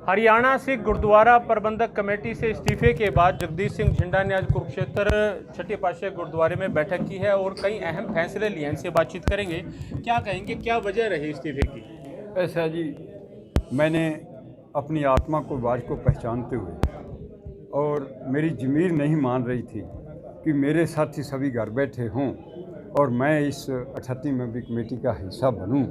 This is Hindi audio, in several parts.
हरियाणा सिख गुरुद्वारा प्रबंधक कमेटी से इस्तीफे के बाद जगदीश सिंह झिंडा ने आज कुरुक्षेत्र छठे पातशाही गुरुद्वारे में बैठक की है और कई अहम फैसले लिए। इनसे बातचीत करेंगे। क्या कहेंगे, क्या वजह रही इस्तीफे की? ऐसा जी, मैंने अपनी आत्मा को बाज को पहचानते हुए और मेरी ज़मीर नहीं मान रही थी कि मेरे साथी सभी घर बैठे हों और मैं इस 38 मेंबरी कमेटी का हिस्सा बनूं,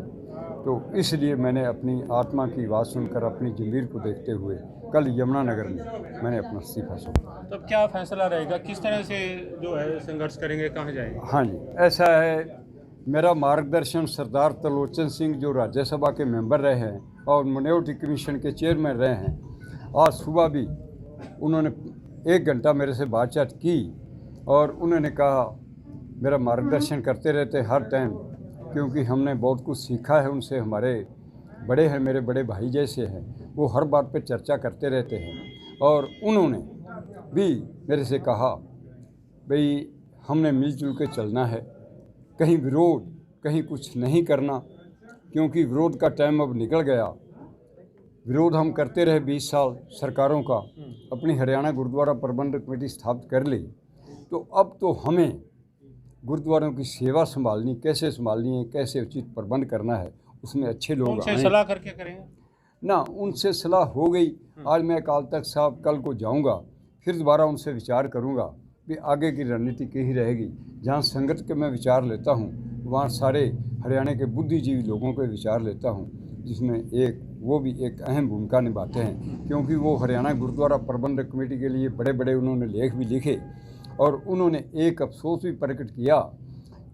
तो इसलिए मैंने अपनी आत्मा की आवाज़ सुनकर अपनी ज़मीर को देखते हुए कल यमुनानगर में मैंने अपना इस्तीफा सौंपा। तो क्या फैसला रहेगा, किस तरह से जो है संघर्ष करेंगे, कहाँ जाएंगे? हाँ जी, ऐसा है। मेरा मार्गदर्शन सरदार त्रिलोचन सिंह जो राज्यसभा के मेंबर रहे हैं और माइनॉरिटी कमीशन के चेयरमैन रहे हैं, आज सुबह भी उन्होंने 1 घंटा मेरे से बातचीत की और उन्होंने कहा मेरा मार्गदर्शन करते रहते हर टाइम, क्योंकि हमने बहुत कुछ सीखा है उनसे। हमारे बड़े हैं, मेरे बड़े भाई जैसे हैं, वो हर बात पे चर्चा करते रहते हैं। और उन्होंने भी मेरे से कहा भाई हमने मिलजुल के चलना है, कहीं विरोध कहीं कुछ नहीं करना, क्योंकि विरोध का टाइम अब निकल गया। विरोध हम करते रहे 20 साल सरकारों का, अपनी हरियाणा गुरुद्वारा प्रबंधक कमेटी स्थापित कर ली, तो अब तो हमें गुरुद्वारों की सेवा संभालनी, कैसे संभालनी है, कैसे उचित प्रबंध करना है, उसमें अच्छे लोग उनसे सलाह करके करेंगे ना। उनसे सलाह हो गई। आज मैं अकाल तख्त साहब कल को जाऊंगा, फिर दोबारा उनसे विचार करूंगा कि आगे की रणनीति ही रहेगी। जहां संगत के मैं विचार लेता हूं, वहां सारे हरियाणा के बुद्धिजीवी लोगों के विचार लेता हूं, जिसमें वो भी एक अहम भूमिका निभाते हैं, क्योंकि वो हरियाणा गुरुद्वारा प्रबंधक कमेटी के लिए बड़े बड़े उन्होंने लेख भी लिखे और उन्होंने एक अफसोस भी प्रकट किया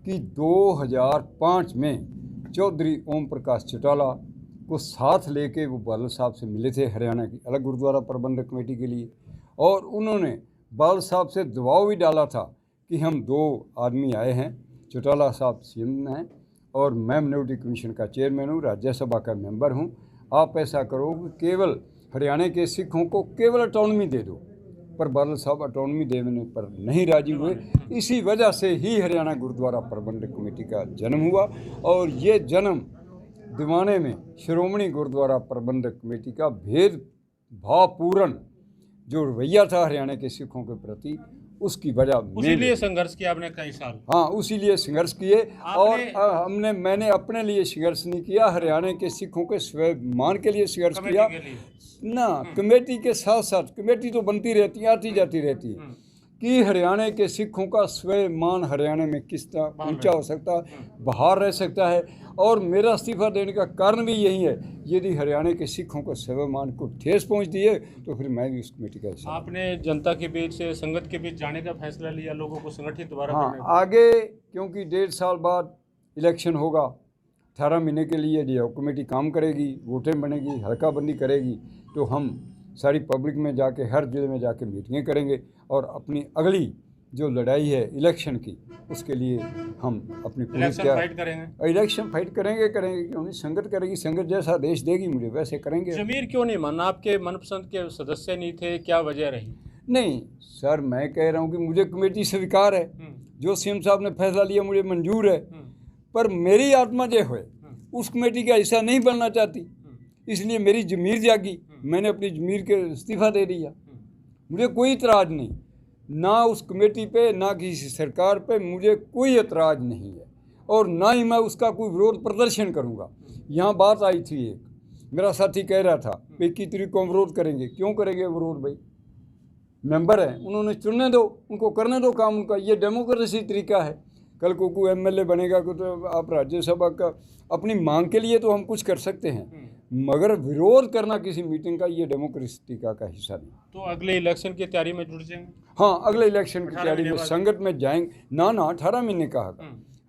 कि 2005 में चौधरी ओम प्रकाश चौटाला को साथ लेके वो बादल साहब से मिले थे हरियाणा की अलग गुरुद्वारा प्रबंधक कमेटी के लिए, और उन्होंने बादल साहब से दबाव भी डाला था कि हम 2 आदमी आए हैं, चौटाला साहब सीएम हैं और मैं माइनॉरिटी कमीशन का चेयरमैन हूँ, राज्यसभा का मेंबर हूँ। आप ऐसा करो कि केवल हरियाणा के सिखों को केवल ऑटोनॉमी दे दो। पर बादल साहब ऑटोनॉमी देने पर नहीं राजी हुए। इसी वजह से ही हरियाणा गुरुद्वारा प्रबंधक कमेटी का जन्म हुआ और ये जन्म दिवाने में श्रोमणी गुरुद्वारा प्रबंधक कमेटी का भेदभावपूर्ण जो रवैया था हरियाणा के सिखों के प्रति, उसकी वजह इसीलिए संघर्ष किया आपने कई साल। हाँ, उसी लिए संघर्ष किए। और मैंने अपने लिए संघर्ष नहीं किया, हरियाणा के सिखों के स्वाभिमान के लिए संघर्ष किया ना। कमेटी के साथ साथ कमेटी तो बनती रहती है, आती जाती रहती है, कि हरियाणा के सिखों का स्वाभिमान हरियाणा में किस तरह ऊंचा हो सकता है, बाहर रह सकता है। और मेरा इस्तीफा देने का कारण भी यही है, यदि हरियाणा के सिखों को स्वाभिमान को ठेस पहुंचती है तो फिर मैं भी उस कमेटी का हिस्सा। आपने जनता के बीच से, संगत के बीच जाने का फैसला लिया, लोगों को संगठित दोबारा हाँ, आगे, क्योंकि 1.5 साल बाद इलेक्शन होगा, 18 महीने के लिए जो कमेटी काम करेगी, वोटें बनेगी, हल्का बंदी करेगी, तो हम सारी पब्लिक में जाके हर जिले में जाके मीटिंगें करेंगे और अपनी अगली जो लड़ाई है इलेक्शन की, उसके लिए हम अपनी इलेक्शन फाइट करेंगे। इलेक्शन फाइट करेंगे क्यों नहीं, संगत करेगी, संगत जैसा देश देगी मुझे वैसे करेंगे। ज़मीर क्यों नहीं मानना? आपके मनपसंद के सदस्य नहीं थे, क्या वजह रही? नहीं सर, मैं कह रहा हूँ कि मुझे कमेटी स्वीकार है, जो सीएम साहब ने फैसला लिया मुझे मंजूर है, पर मेरी आत्मा जो है उस कमेटी का हिस्सा नहीं बनना चाहती, इसलिए मेरी ज़मीर जागी, मैंने अपनी ज़मीर के इस्तीफा दे दिया। मुझे कोई इतराज़ नहीं, ना उस कमेटी पे, ना किसी सरकार पे मुझे कोई एतराज़ नहीं है, और ना ही मैं उसका कोई विरोध प्रदर्शन करूँगा। यहाँ बात आई थी, एक मेरा साथी कह रहा था 21 तारीख को हम विरोध करेंगे। क्यों करेंगे विरोध भाई? मेंबर हैं, उन्होंने चुनने दो, उनको करने दो काम उनका, ये डेमोक्रेसी तरीका है। कल को कोई एमएलए बनेगा तो आप राज्यसभा का अपनी मांग के लिए तो हम कुछ कर सकते हैं, मगर विरोध करना किसी मीटिंग का, ये डेमोक्रेसी का हिस्सा नहीं। तो अगले इलेक्शन की तैयारी में जुट जाएंगे? हाँ, अगले इलेक्शन की तैयारी में संगत में जाएंगे। ना 18 महीने कहा,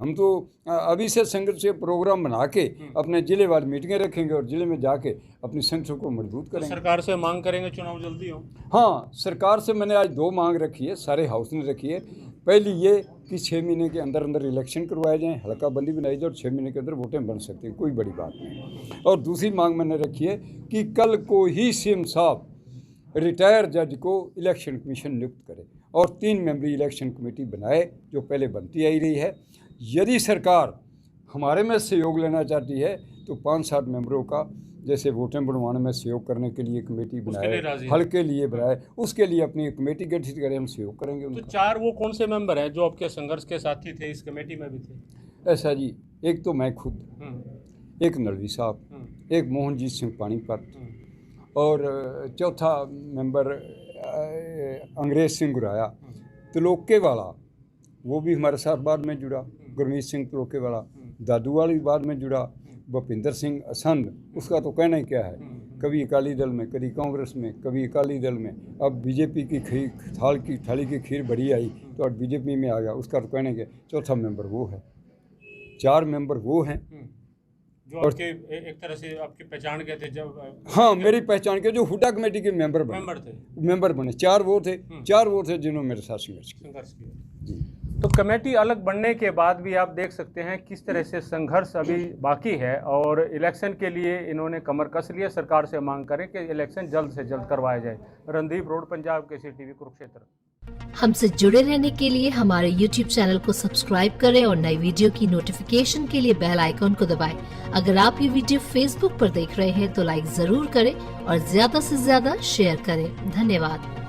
हम तो अभी से संगत से प्रोग्राम बना के अपने जिले वाली मीटिंगें रखेंगे और जिले में जाके अपनी संगठन को मजबूत करेंगे। तो सरकार से मांग करेंगे चुनाव जल्दी हो? हाँ, सरकार से मैंने आज 2 मांग रखी है, सारे हाउस ने रखी है। पहली ये कि 6 महीने के अंदर अंदर इलेक्शन करवाए जाएँ, हल्का बंदी बनाई जाए और 6 महीने के अंदर वोटें बन सकती हैं, कोई बड़ी बात नहीं। और दूसरी मांग मैंने रखी है कि कल को ही सीएम साहब रिटायर जज को इलेक्शन कमीशन नियुक्त करे और 3 मेंबरी इलेक्शन कमेटी बनाए, जो पहले बनती आई रही है। यदि सरकार हमारे में सहयोग लेना चाहती है तो 5-7 मेंबरों का जैसे वोटें बनवाने में सहयोग करने के लिए कमेटी लिए बनाए, राजी हल के लिए बनाए, उसके लिए अपनी कमेटी गठित करें, हम सहयोग करेंगे तो उनका। 4 वो कौन से मेंबर हैं जो आपके संघर्ष के साथी थे, इस कमेटी में भी थे? ऐसा जी, एक तो मैं खुद, एक नलवी साहब, एक मोहनजीत सिंह पानीपत, और चौथा मेंबर अंग्रेज सिंह गुराया। त्रिलोके वाला वो भी हमारे साथ बाद में जुड़ा, गुरमीत सिंह त्रिलोके वाला। दादू वाला भी बाद में जुड़ा, भूपिंदर सिंह असंध, उसका तो कहना ही क्या है, कभी अकाली दल में, कभी कांग्रेस में, कभी अकाली दल में, अब बीजेपी की थाली की खीर बड़ी आई तो अब बीजेपी में आ गया, उसका तो कहना क्या। चौथा मेंबर वो है, 4 मेंबर वो हैं जो आपके एक तरह से आपकी पहचान के थे जब। हाँ, मेरी पहचान के जो हुड्डा कमेटी के मेंबर बने 4 वो थे जिन्होंने मेरे साथ संघर्ष किया जी। तो कमेटी अलग बनने के बाद भी आप देख सकते हैं किस तरह से संघर्ष अभी बाकी है, और इलेक्शन के लिए इन्होंने कमर कस लिया। सरकार से मांग करें कि इलेक्शन जल्द से जल्द करवाया जाए। Randeep road, Punjab Kesari TV, Kurukshetra. हमसे जुड़े रहने के लिए हमारे YouTube चैनल को सब्सक्राइब करें और नई वीडियो की नोटिफिकेशन के लिए बेल आइकॉन को दबाएं। अगर आप ये वीडियो Facebook पर देख रहे हैं तो लाइक जरूर करें और ज्यादा से ज्यादा शेयर करें। धन्यवाद।